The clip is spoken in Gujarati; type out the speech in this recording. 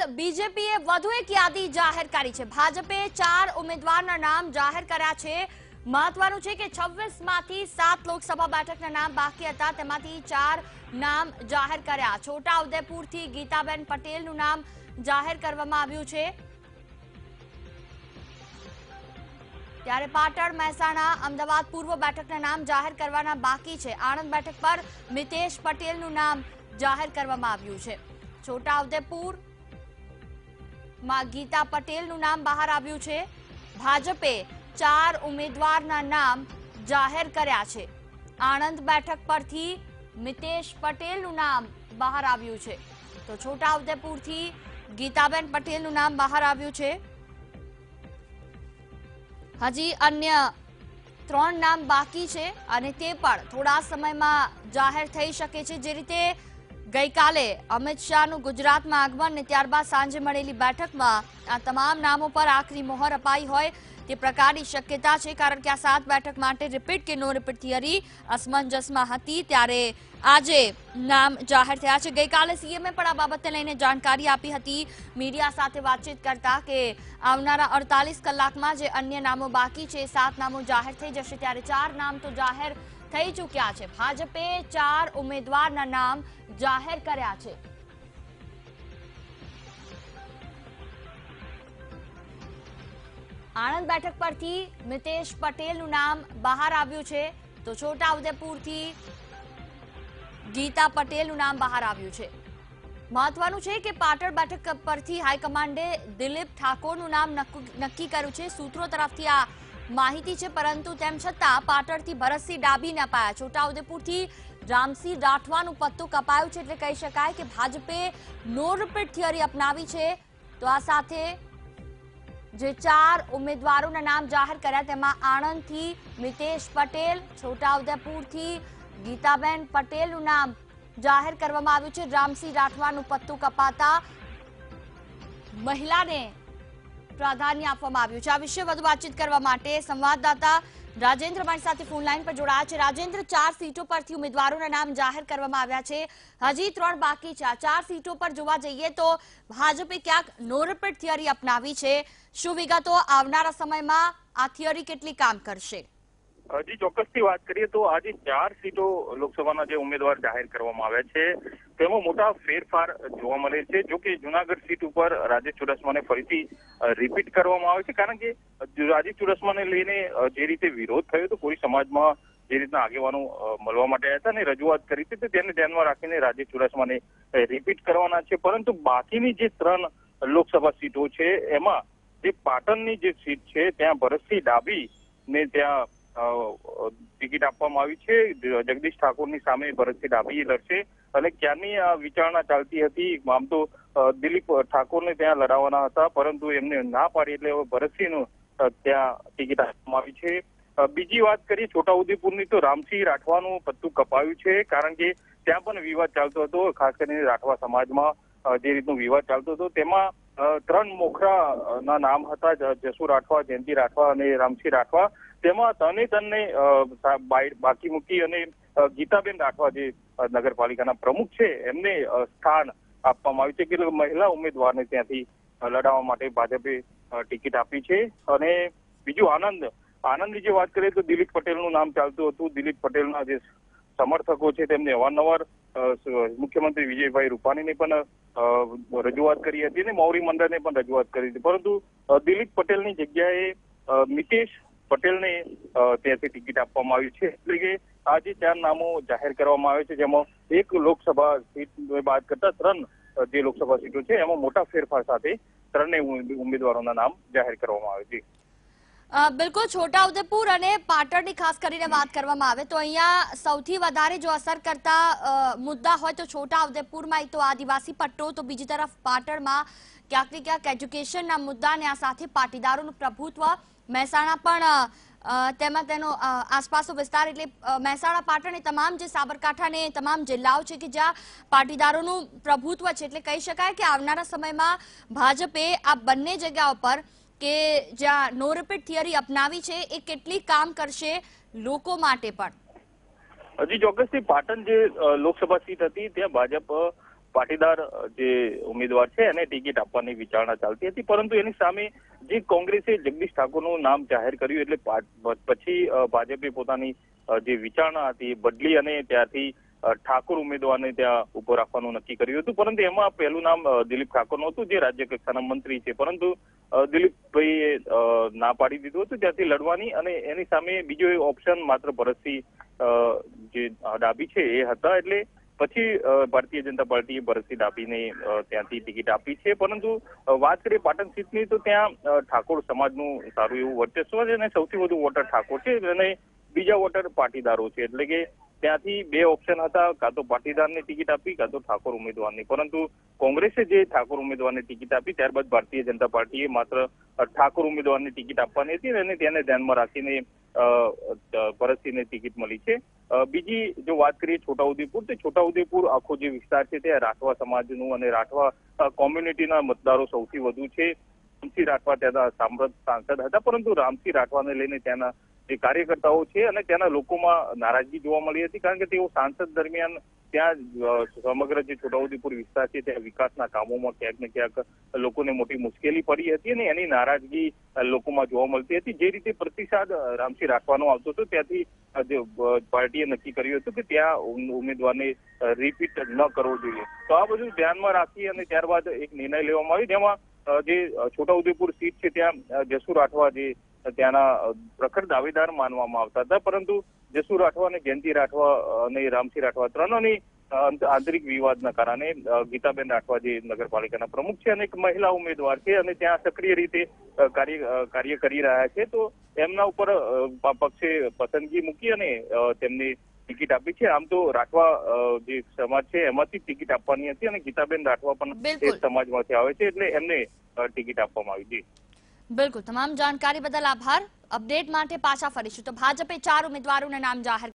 હાલ બીજેપીએ વધુ એક યાદી જાહેર કરી છે। ભાજપે 4 ઉમેદવારના નામ જાહેર કર્યા છે। મહત્વનું છે કે 26 માંથી 7 લોકસભા બેઠકના નામ બાકી હતા, તેમાંથી 4 નામ જાહેર કર્યા। છોટાઉદેપુરથી ગીતાબેન પટેલનું નામ જાહેર કરવામાં આવ્યું છે, ત્યારે પાટણ, મહેસાણા, અમદાવાદ પૂર્વ બેઠકના નામ જાહેર કરવાના બાકી છે। આણંદ બેઠક પર મિતેશ પટેલનું નામ જાહેર કરવામાં આવ્યું છે। છોટાઉદેપુર માં ગીતા પટેલનું નામ બહાર આવ્યું છે। ભાજપે 4 ઉમેદવારના નામ જાહેર કર્યા છે। આણંદ બેઠક પરથી મિતેશ પટેલનું નામ બહાર આવ્યું છે, તો છોટાઉદેપુરથી ગીતાબેન પટેલનું નામ બહાર આવ્યું છે। હજી અન્ય 3 નામ બાકી છે અને તે પણ થોડા સમયમાં જાહેર થઈ શકે છે। જે રીતે ગઈકાલે અમિત શાહનું ગુજરાતમાં આગમન ને ત્યારબાદ સાંજે મળેલી બેઠકમાં આ તમામ નામો પર આખરી મોહર અપાઈ હોય તે પ્રકારની શક્યતા છે, કારણ કે આ 7 બેઠક માટે રિપીટ કે નો રિપીટ થિયરી અસમંજસમાં હતી, ત્યારે આજે નામ જાહેર થયા છે। ગઈકાલે સીએમએ પણ આ બાબતને લઈને જાણકારી આપી હતી મીડિયા સાથે વાતચીત કરતા કે આવનારા 48 કલાકમાં જે અન્ય નામો બાકી છે 7 નામો જાહેર થઈ જશે, ત્યારે 4 નામ તો જાહેર થઈ ચૂક્યા છે। ભાજપે 4 ઉમેદવારના નામ જાહેર કર્યા છે। આણંદ બેઠક પરથી મિતેશ પટેલનું નામ બહાર આવ્યું છે, તો છોટાઉદેપુરથી ગીતા પટેલનું નામ બહાર આવ્યું છે। મહત્વનું છે કે પાટણ બેઠક પરથી હાઈકમાન્ડે દિલીપ ઠાકોરનું નામ નક્કી કર્યું છે। સૂત્રો તરફથી આ માહિતી છે, પરંતુ તેમ છતાં પાટણથી ભરતસિંહ ડાભીને અપાયા। છોટાઉદેપુરથી રામસિંહ રાઠવાનું પત્તું કપાયું છે, એટલે કહી શકાય કે ભાજપે નો રિપીટ થિયરી અપનાવી છે। તો આ સાથે જે 4 ઉમેદવારોના નામ જાહેર કર્યા તેમાં આણંદથી મિતેશ પટેલ, છોટાઉદેપુરથી ગીતાબેન પટેલનું નામ જાહેર કરવામાં આવ્યું છે। રામસિંહ રાઠવાનું પત્તું કપાતા મહિલાને પ્રાધાન્ય આપવામાં આવ્યું છે। આ વિશે વધુ વાતચીત કરવા માટે સંવાદદાતા રાજેન્દ્ર મારી સાથે ફોન લાઈન પર જોડાયા છે। રાજેન્દ્ર, 4 સીટો પરથી ઉમેદવારોના નામ જાહેર કરવામાં આવ્યા છે, હજી 3 બાકી છે। આ 4 સીટો પર જોવા જઈએ તો ભાજપે ક્યાંક નો રિપીટ થિયરી અપનાવી છે। શું વિગતો? આવનારા સમયમાં આ થિયરી કેટલી કામ કરશે? હજી ચોક્કસથી વાત કરીએ તો આજે 4 સીટો લોકસભાના જે ઉમેદવાર જાહેર કરવામાં આવ્યા છે તેમાં મોટા ફેરફાર જોવા મળે છે। જો કે જુનાગઢ સીટ ઉપર રાજેશ ચુડાસમાને ફરીથી રિપીટ કરવામાં આવે છે, કારણ કે રાજેશ ચુડાસમાને લઈને જે રીતે વિરોધ થયો હતો, કોઈ સમાજમાં જે રીતના આગેવાનો મળવા માટે આવ્યા હતા અને રજૂઆત કરી હતી, તેને ધ્યાનમાં રાખીને રાજેશ ચુડાસમાને રિપીટ કરવાના છે। પરંતુ બાકીની જે 3 લોકસભા સીટો છે એમાં જે પાટણની જે સીટ છે ત્યાં ભરતસિંહ ડાભીને ત્યાં ટિકિટ આપવામાં આવી છે। જગદીશ ઠાકોરની સામે ભરતસિંહ ડાભી લડશે અને ક્યારની આ વિચારણા ચાલતી હતી। આમ તો દિલીપ ઠાકોરને ત્યાં લડાવવાના હતા, પરંતુ એમને ના પાડી એટલે ભરતસિંહનું ત્યાં ટિકિટ આપવામાં આવી છે। બીજી વાત કરીએ છોટાઉદેપુરની, તો રામસિંહ રાઠવાનું પત્તું કપાયું છે, કારણ કે ત્યાં પણ વિવાદ ચાલતો હતો। ખાસ કરીને રાઠવા સમાજમાં જે રીતનો વિવાદ ચાલતો હતો તેમાં 3 મોખરાના નામ હતા, જસુ રાઠવા, જયંતિ રાઠવા અને રામસિંહ રાઠવા। તેમાં તને બાકી મૂકી અને ગીતાબેન રાઠવા જે નગરપાલિકાના પ્રમુખ છે એમને સ્થાન આપવામાં આવ્યું છે, કે મહિલા ઉમેદવારને ત્યાંથી લડાવવા માટે ભાજપે ટિકિટ આપી છે। અને બીજું આણંદની જે વાત કરીએ તો દિલીપ પટેલનું નામ ચાલતું હતું। દિલીપ પટેલના જે સમર્થકો છે તેમને અવારનવાર મુખ્યમંત્રી વિજયભાઈ રૂપાણીને પણ રજૂઆત કરી હતી અને મૌરી મંડળને પણ રજૂઆત કરી હતી, પરંતુ દિલીપ પટેલની જગ્યાએ મિતેશ પટેલને ત્યાંથી ટિકિટ આપવામાં આવી છે। એટલે કે આજે 4 નામો જાહેર કરવામાં આવે છે, જેમાં 1 લોકસભા સીટ બાદ કરતા 3 જે લોકસભા સીટો છે એમાં મોટા ફેરફાર સાથે 3 ઉમેદવારોના નામ જાહેર કરવામાં આવે છે। બિલકુલ, છોટાઉદેપુર અને પાટણની ખાસ કરીને વાત કરવામાં આવે તો અહીંયા સૌથી વધારે જો અસર કરતા મુદ્દા હોય તો છોટાઉદેપુરમાં તો આદિવાસી પટ્ટો, તો બીજી તરફ પાટણમાં ક્યાંક ને ક્યાંક એજ્યુકેશનના મુદ્દા અને આ સાથે પાટીદારોનું પ્રભુત્વ। મહેસાણા પણ તેમાં તેનો આસપાસનો વિસ્તાર, એટલે મહેસાણા, પાટણ એ તમામ જે સાબરકાંઠા ને તમામ જિલ્લાઓ છે કે જ્યાં પાટીદારોનું પ્રભુત્વ છે, એટલે કહી શકાય કે આવનારા સમયમાં ભાજપે આ બંને જગ્યાઓ પર કે જ્યાં નો રિપીટ થિયરી અપનાવી છે એ કેટલી કામ કરશે લોકો માટે પણ? હજી ચોક્કસથી પાટણ જે લોકસભા સીટ હતી ત્યાં ભાજપ પાટીદાર જે ઉમેદવાર છે એને ટિકિટ આપવાની વિચારણા ચાલતી હતી, પરંતુ એની સામે જે કોંગ્રેસે જગદીશ ઠાકોરનું નામ જાહેર કર્યું એટલે પછી ભાજપે પોતાની જે વિચારણા હતી એ બદલી અને ત્યારથી ઠાકોર ઉમેદવારને ત્યાં ઉભો રાખવાનું નક્કી કર્યું હતું. પરંતુ એમાં પહેલું નામ દિલીપ ઠાકોરનું હતું, જે રાજ્ય કક્ષાના મંત્રી છે, પરંતુ દિલીપભાઈએ ના પાડી દીધું હતું ત્યાંથી લડવાની, અને એની સામે બીજો ઓપ્શન માત્ર ભરતસિંહ જે ડાભી છે એ હતા. એટલે પછી ભારતીય જનતા પાર્ટીએ ભરતસિંહ ડાભીને ત્યાંથી ટિકિટ આપી છે. પરંતુ વાત કરીએ પાટણ સીટની તો ત્યાં ઠાકોર સમાજનું સારું એવું વર્ચસ્વ છે અને સૌથી વધુ વોટર ઠાકોર છે અને બીજા વોટર પાટીદારો છે. એટલે કે ત્યાંથી બે ઓપ્શન હતા, કાં તો પાટીદારને ટિકિટ આપી કાં તો ઠાકોર ઉમેદવારની. પરંતુ કોંગ્રેસે જે ઠાકોર ઉમેદવારને ટિકિટ આપી ત્યારબાદ ભારતીય જનતા પાર્ટીએ માત્ર ઠાકોર ઉમેદવારને ટિકિટ આપવાની હતી અને તેને ધ્યાનમાં રાખીને ભરતસિંહને ટિકિટ મળી છે. બીજી જો વાત કરીએ છોટાઉદેપુર, તો છોટાઉદેપુર આખો જે વિસ્તાર છે ત્યાં રાઠવા સમાજનું અને રાઠવા કોમ્યુનિટીના મતદારો સૌથી વધુ છે. રામસિંહ રાઠવા ત્યાંના સાંસદ હતા, પરંતુ રામસિંહ રાઠવાને લઈને ત્યાંના જે કાર્યકર્તાઓ છે અને ત્યાંના લોકોમાં નારાજગી જોવા મળી હતી, કારણ કે તેઓ સાંસદ દરમિયાન ત્યાં સમગ્ર જે છોટાઉદેપુર વિસ્તાર છે ત્યાં વિકાસના કામોમાં ક્યાંક ને ક્યાંક લોકોને મોટી મુશ્કેલી પડી હતી અને એની નારાજગી લોકોમાં જોવા મળતી હતી. જે રીતે પ્રતિસાદ રામસિંહ રાઠવાનો આવતો હતો ત્યાંથી પાર્ટીએ નક્કી કર્યું હતું કે ત્યાં ઉમેદવારને રિપીટ ન કરવો જોઈએ. તો આ બધું ધ્યાનમાં રાખી અને ત્યારબાદ એક નિર્ણય લેવામાં આવ્યો, જેમાં જે છોટાઉદેપુર સીટ છે ત્યાં જસુ રાઠવા જે ત્યાંના પ્રખર દાવેદાર માનવામાં આવતા હતા, પરંતુ જસુ રાઠવા અને જયંતિ રાઠવા અને રામસિંહ રાઠવા ત્રણની આંતરિક વિવાદના કારણે ગીતાબેન રાઠવા જે નગરપાલિકાના પ્રમુખ છે અને એક મહિલા ઉમેદવાર છે અને ત્યાં સક્રિય રીતે કાર્ય કરી રહ્યા છે, તો એમના ઉપર પક્ષે પસંદગી મૂકી અને તેમને ટિકિટ આપી છે. આમ તો રાઠવા જે સમાજ છે એમાંથી ટિકિટ આપવાની હતી અને ગીતાબેન રાઠવા પણ એ સમાજમાંથી આવે છે, એટલે એમને ટિકિટ આપવામાં આવી હતી. બિલકુલ, તમામ જાણકારી બદલ આભાર. અપડેટ માટે પાછા ફરીશું. તો ભાજપે 4 ઉમેદવારોના નામ જાહેર